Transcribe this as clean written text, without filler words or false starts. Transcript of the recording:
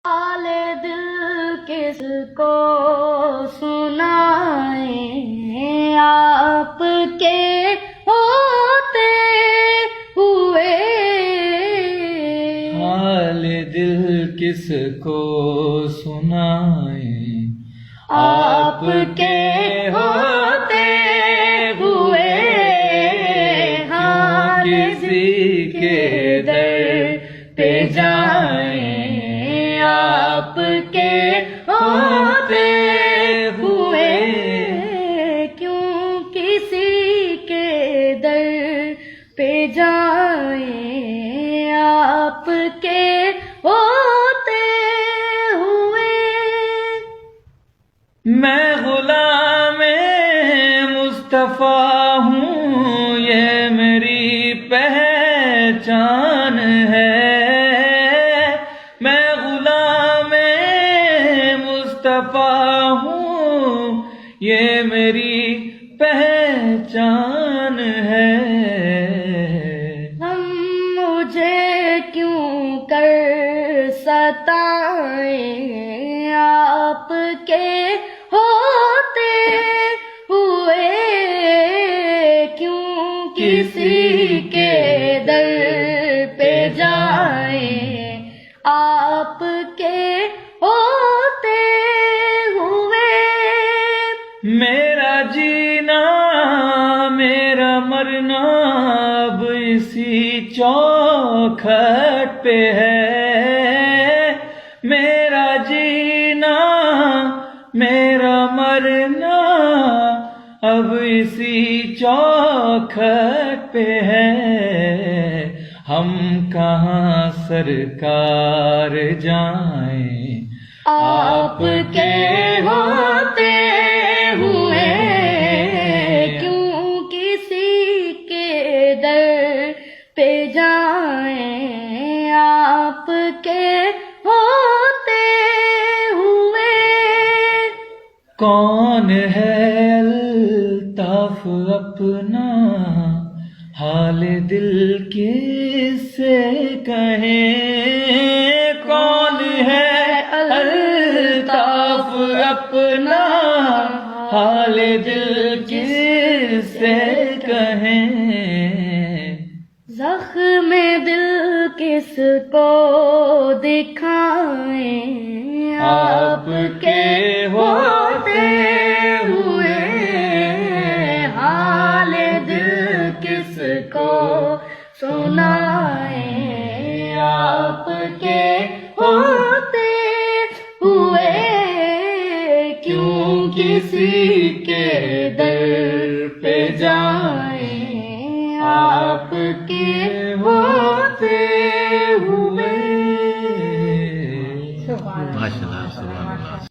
حال دل کس کو سنائیں، آپ کے ہوتے ہوئے حال دل کس کو سنائیں، آپ کے ہوتے ہوئے ہاں کسی کے در پہ جائیں، آپ کے ہوتے ہوئے کیوں کسی کے در پہ جائیں، آپ کے ہوتے ہوئے میں غلام مصطفیٰ ہوں، یہ میری پہچان ہے، میں غلام مصطفیٰ ہوں، یہ میری پہچان ہے۔ ہم مجھے کیوں کر ستائیں، آپ کے ہوتے ہوئے کیوں کسی کے در پہ جائیں، آپ کے ہوتے ہوئے میرا جینا میرا مرنا اب اسی چوکھٹ پہ ہے، میرا جینا میرا مرنا اب اسی چوکھٹ پہ ہے، ہم کہاں سرکار جائیں، آپ کے ہوتے ہوئے کیوں کسی کے در پہ جائیں، آپ کے ہوتے ہوئے کون ہے الطاف اپنا حال دل کس سے کہیں، کون ہے الطاف اپنا حال دل کس سے کہیں، زخم دل کس کو دکھائیں، آپ کے ہوتے ہوئے حال دل کس کو سنائیں، آپ کے ہوتے ہوئے کیوں کسی کے در پہ جائیں، آپ کے ہوتے ہوئے ماشاءاللہ، سبحان اللہ۔